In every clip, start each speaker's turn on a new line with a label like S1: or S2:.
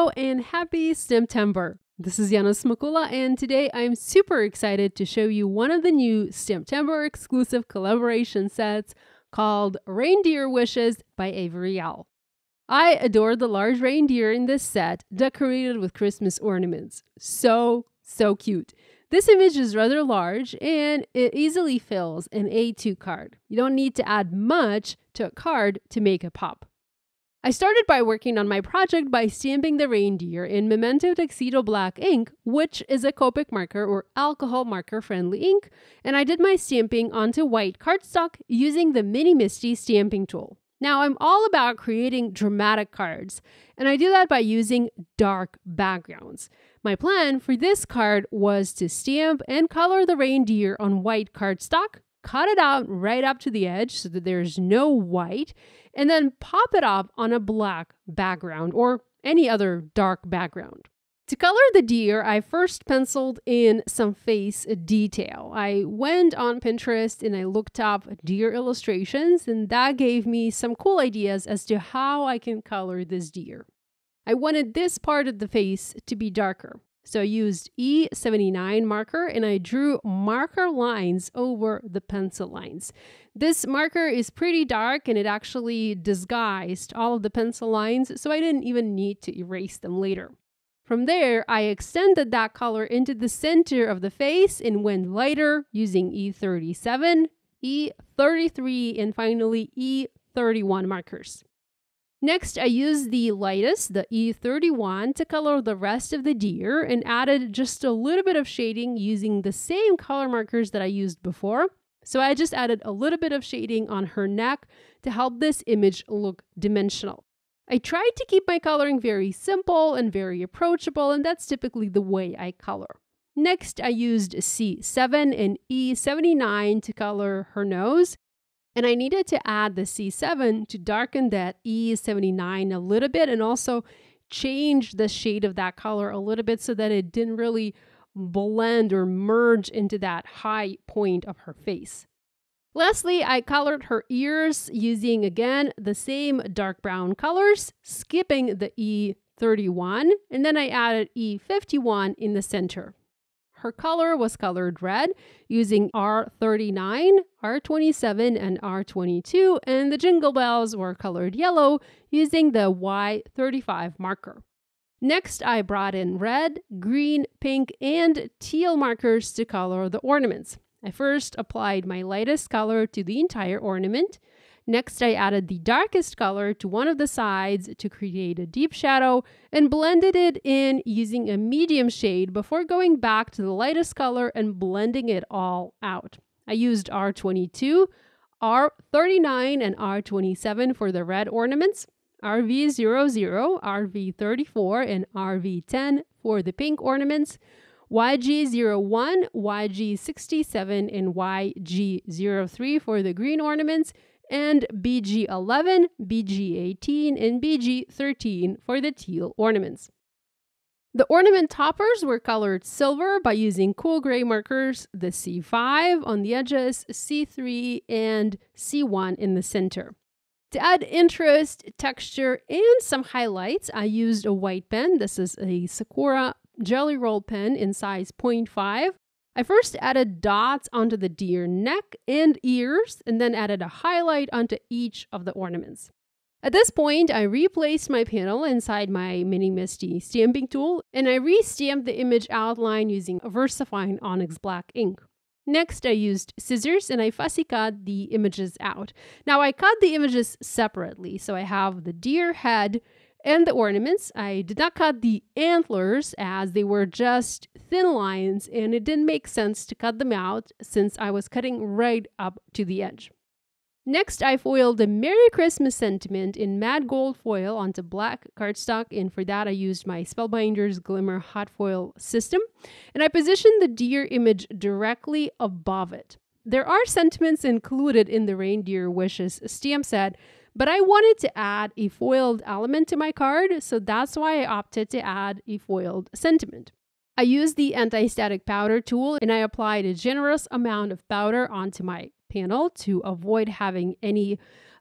S1: Hello and happy STAMPtember! This is Yana Smakula, and today I'm super excited to show you one of the new STAMPtember exclusive collaboration sets called Reindeer Wishes by Avery Elle. I adore the large reindeer in this set, decorated with Christmas ornaments. So cute. This image is rather large and it easily fills an A2 card. You don't need to add much to a card to make it pop. I started by working on my project by stamping the reindeer in Memento TUXEDO black ink, which is a Copic marker or alcohol marker friendly ink, and I did my stamping onto white cardstock using the mini MISTI stamping tool. Now I'm all about creating dramatic cards, and I do that by using dark backgrounds. My plan for this card was to stamp and color the reindeer on white cardstock, cut it out right up to the edge so that there's no white, and then pop it up on a black background or any other dark background. To color the deer, I first penciled in some face detail. I went on Pinterest and I looked up deer illustrations, and that gave me some cool ideas as to how I can color this deer. I wanted this part of the face to be darker. So I used E79 marker and I drew marker lines over the pencil lines. This marker is pretty dark and it actually disguised all of the pencil lines, so I didn't even need to erase them later. From there, I extended that color into the center of the face and went lighter using E37, E33, and finally E31 markers. Next, I used the lightest, the E31, to color the rest of the deer and added just a little bit of shading using the same color markers that I used before. So I just added a little bit of shading on her neck to help this image look dimensional. I tried to keep my coloring very simple and very approachable, and that's typically the way I color. Next, I used C7 and E79 to color her nose. And I needed to add the C7 to darken that E79 a little bit and also change the shade of that color a little bit so that it didn't really blend or merge into that high point of her face. Lastly, I colored her ears using, again, the same dark brown colors, skipping the E31, and then I added E51 in the center. Her color was colored red using R39, R27, and R22, and the jingle bells were colored yellow using the Y35 marker. Next, I brought in red, green, pink, and teal markers to color the ornaments. I first applied my lightest color to the entire ornament. Next, I added the darkest color to one of the sides to create a deep shadow and blended it in using a medium shade before going back to the lightest color and blending it all out. I used R22, R39, and R27 for the red ornaments, RV00, RV34, and RV10 for the pink ornaments, YG01, YG67, and YG03 for the green ornaments, and BG11, BG18, and BG13 for the teal ornaments. The ornament toppers were colored silver by using cool gray markers, the C5 on the edges, C3, and C1 in the center. To add interest, texture, and some highlights, I used a white pen. This is a Sakura Jelly Roll pen in size 0.5. I first added dots onto the deer neck and ears, and then added a highlight onto each of the ornaments. At this point, I replaced my panel inside my mini MISTI stamping tool, and I re-stamped the image outline using a VersaFine ONYX black ink. Next, I used scissors and I fussy cut the images out. Now, I cut the images separately, so I have the deer head and the ornaments. I did not cut the antlers as they were just thin lines and it didn't make sense to cut them out since I was cutting right up to the edge. Next, I foiled the Merry Christmas sentiment in matte gold foil onto black cardstock, and for that I used my Spellbinders Glimmer hot foil system, and I positioned the deer image directly above it. There are sentiments included in the Reindeer Wishes stamp set, but I wanted to add a foiled element to my card, so that's why I opted to add a foiled sentiment. I used the anti-static powder tool and I applied a generous amount of powder onto my panel to avoid having any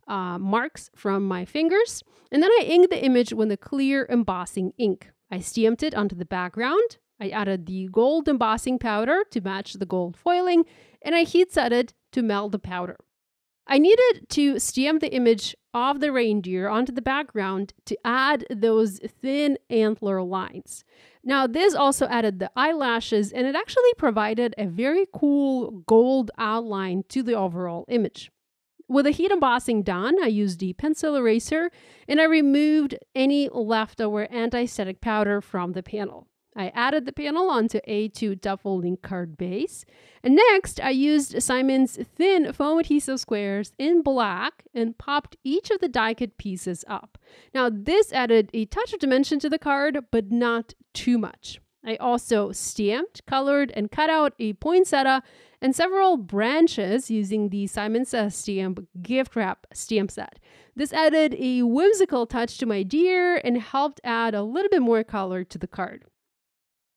S1: marks from my fingers. And then I inked the image with a clear embossing ink. I stamped it onto the background. I added the gold embossing powder to match the gold foiling, and I heat set it to melt the powder. I needed to stamp the image of the reindeer onto the background to add those thin antler lines. Now, this also added the eyelashes, and it actually provided a very cool gold outline to the overall image. With the heat embossing done, I used the pencil eraser, and I removed any leftover anti-static powder from the panel. I added the panel onto a 2 top folding card base. And next, I used Simon's thin foam adhesive squares in black and popped each of the die cut pieces up. Now, this added a touch of dimension to the card, but not too much. I also stamped, colored, and cut out a poinsettia and several branches using the Simon Says Stamp gift wrap stamp set. This added a whimsical touch to my deer and helped add a little bit more color to the card.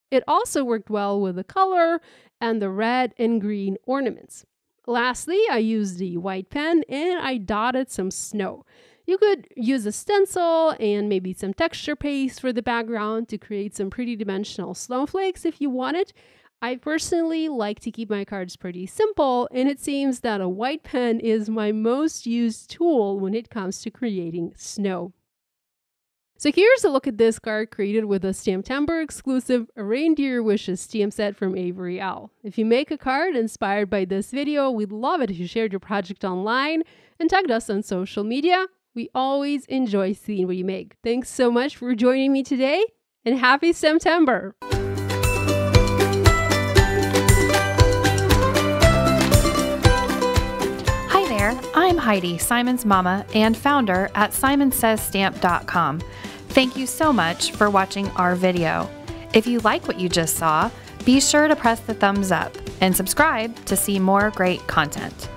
S1: It also worked well with the color and the red and green ornaments. Lastly, I used the white pen and I dotted some snow. You could use a stencil and maybe some texture paste for the background to create some pretty dimensional snowflakes if you wanted. I personally like to keep my cards pretty simple, and it seems that a white pen is my most used tool when it comes to creating snow. So here's a look at this card created with a STAMPtember exclusive Reindeer Wishes stamp set from Avery Elle. If you make a card inspired by this video, we'd love it if you shared your project online and tagged us on social media. We always enjoy seeing what you make. Thanks so much for joining me today, and happy STAMPtember!
S2: Hi there, I'm Heidi, Simon's mama and founder at simonsaysstamp.com. Thank you so much for watching our video. If you like what you just saw, be sure to press the thumbs up and subscribe to see more great content.